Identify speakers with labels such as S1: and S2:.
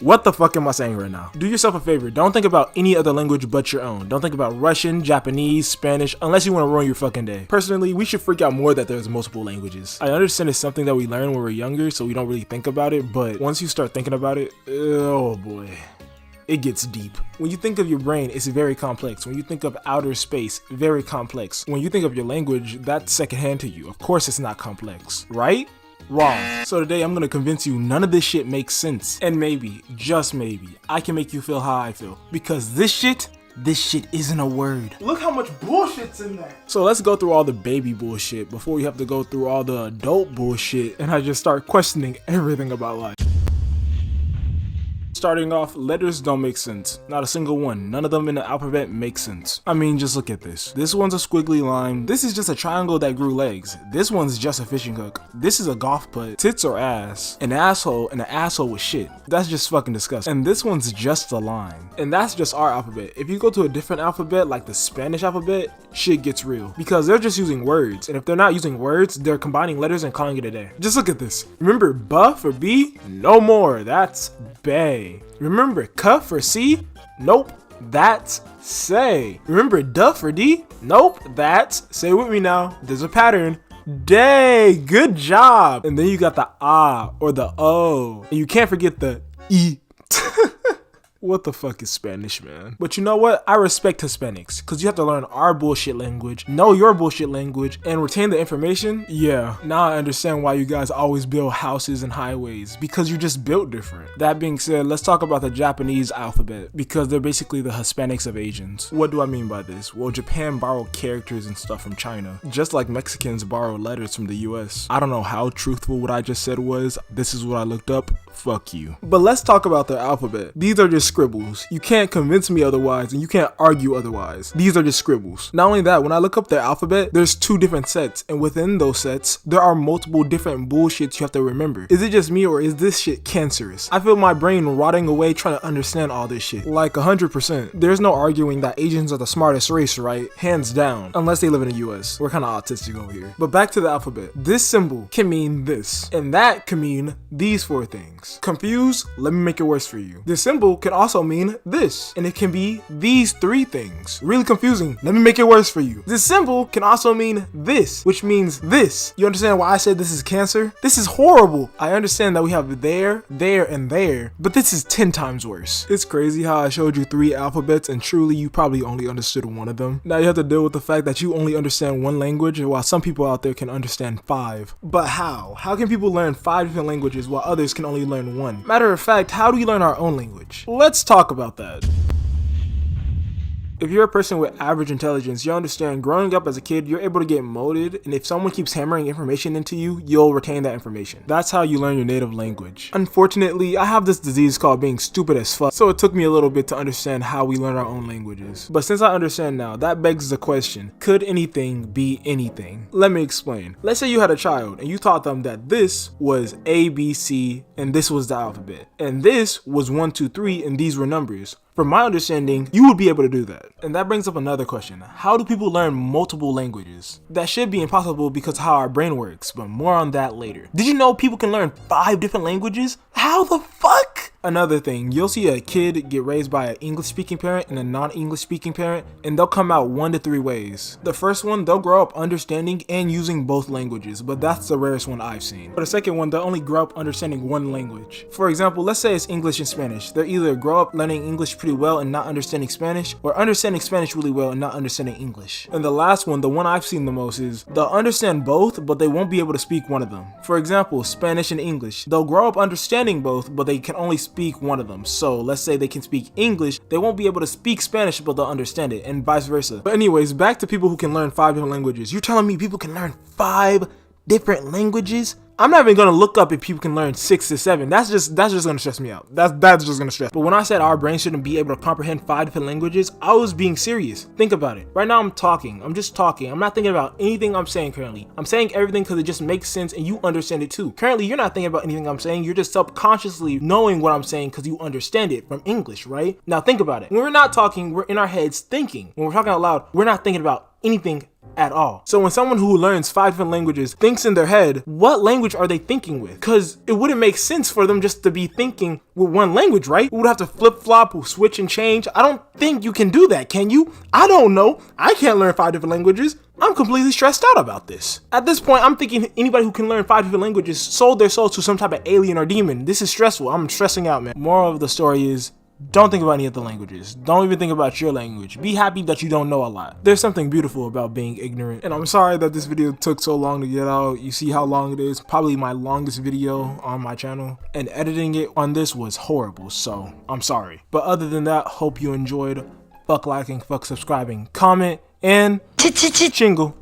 S1: What the fuck am I saying right now? Do yourself a favor. Don't think about any other language but your own. Don't think about Russian, Japanese, Spanish, unless you want to ruin your fucking day. Personally, we should freak out more that there's multiple languages. I understand it's something that we learn when we're younger, so we don't really think about it, but once you start thinking about it, oh boy. It gets deep. When you think of your brain, it's very complex. When you think of outer space, very complex. When you think of your language, that's secondhand to you. Of course it's not complex, right? Wrong. So today I'm gonna convince you none of this shit makes sense. And maybe, just maybe, I can make you feel how I feel. Because this shit isn't a word. Look how much bullshit's in there. So let's go through all the baby bullshit before we have to go through all the adult bullshit and I just start questioning everything about life. Starting off, letters don't make sense. Not a single one. None of them in the alphabet make sense. I mean, just look at this. This one's a squiggly line. This is just a triangle that grew legs. This one's just a fishing hook. This is a golf putt. Tits or ass. An asshole and an asshole with shit. That's just fucking disgusting. And this one's just a line. And that's just our alphabet. If you go to a different alphabet, like the Spanish alphabet, shit gets real. Because they're just using words. And if they're not using words, they're combining letters and calling it a day. Just look at this. Remember buh for B? No more. That's bay. Remember cuh for C? Nope, that's say. Remember duh for D? Nope, that's, say with me now, there's a pattern. Day, good job. And then you got the ah or the o. And you can't forget the e. What the fuck is Spanish, man? But you know what? I respect Hispanics, because you have to learn our bullshit language, know your bullshit language, and retain the information. Yeah, now I understand why you guys always build houses and highways, because you're just built different. That being said, let's talk about the Japanese alphabet, because they're basically the Hispanics of Asians. What do I mean by this? Well, Japan borrowed characters and stuff from China, just like Mexicans borrow letters from the US. I don't know how truthful what I just said was. This is what I looked up. Fuck you. But let's talk about their alphabet. These are just scribbles. You can't convince me otherwise and you can't argue otherwise. These are just scribbles. Not only that, when I look up their alphabet, there's 2 different sets, and within those sets, there are multiple different bullshits you have to remember. Is it just me or is this shit cancerous? I feel my brain rotting away trying to understand all this shit. Like 100%. There's no arguing that Asians are the smartest race, right? Hands down. Unless they live in the US. We're kind of autistic over here. But back to the alphabet. This symbol can mean this, and that can mean these 4 things. Confused? Let me make it worse for you. This symbol can also mean this, and it can be these 3 things. Really confusing. Let me make it worse for you. This symbol can also mean this, which means this. You understand why I said this is cancer? This is horrible. I understand that we have there, and there, but this is 10 times worse. It's crazy how I showed you 3 alphabets and truly you probably only understood one of them. Now you have to deal with the fact that you only understand one language while some people out there can understand 5. But how? How can people learn 5 different languages while others can only learn 1? Matter of fact, how do we learn our own language? Let's talk about that. If you're a person with average intelligence, you understand growing up as a kid, you're able to get molded, and if someone keeps hammering information into you, you'll retain that information. That's how you learn your native language. Unfortunately, I have this disease called being stupid as fuck, so it took me a little bit to understand how we learn our own languages. But since I understand now, that begs the question, could anything be anything? Let me explain. Let's say you had a child, and you taught them that this was A, B, C, and this was the alphabet, and this was 1, 2, 3, and these were numbers. From my understanding, you would be able to do that. And that brings up another question. How do people learn multiple languages? That should be impossible because of how our brain works, but more on that later. Did you know people can learn 5 different languages? How the fuck? Another thing, you'll see a kid get raised by an English speaking parent and a non-English speaking parent, and they'll come out 1 to 3 ways. The first one, they'll grow up understanding and using both languages, but that's the rarest one I've seen. For the second one, they'll only grow up understanding 1 language. For example, let's say it's English and Spanish. They'll either grow up learning English pretty well and not understanding Spanish, or understanding Spanish really well and not understanding English. And the last one, the one I've seen the most, is they'll understand both, but they won't be able to speak one of them. For example, Spanish and English. They'll grow up understanding both, but they can only speak one of them. So let's say they can speak English, they won't be able to speak Spanish, but they'll understand it, and vice versa. But anyways, back to people who can learn 5 different languages. You're telling me people can learn 5 different languages? I'm not even gonna look up if people can learn 6 to 7. That's just gonna stress me out. That's just gonna stress. But when I said our brain shouldn't be able to comprehend 5 different languages, I was being serious. Think about it. Right now I'm talking. I'm just talking. I'm not thinking about anything I'm saying currently. I'm saying everything because it just makes sense and you understand it too. Currently, you're not thinking about anything I'm saying. You're just subconsciously knowing what I'm saying because you understand it from English, right? Now think about it. When we're not talking, we're in our heads thinking. When we're talking out loud, we're not thinking about anything at all. So when someone who learns 5 different languages thinks in their head, what language are they thinking with? Because it wouldn't make sense for them just to be thinking with one language, right? We would have to flip-flop or switch and change. I don't think you can do that, can you? I don't know. I can't learn 5 different languages. I'm completely stressed out about this. At this point, I'm thinking anybody who can learn 5 different languages sold their soul to some type of alien or demon. This is stressful. I'm stressing out, man. Moral of the story is, don't think about any other languages. Don't even think about your language. Be happy that you don't know a lot. There's something beautiful about being ignorant. And I'm sorry that this video took so long to get out. You see how long it is? Probably my longest video on my channel. And editing it on this was horrible, so I'm sorry. But other than that, hope you enjoyed. Fuck liking, fuck subscribing, comment, and jingle.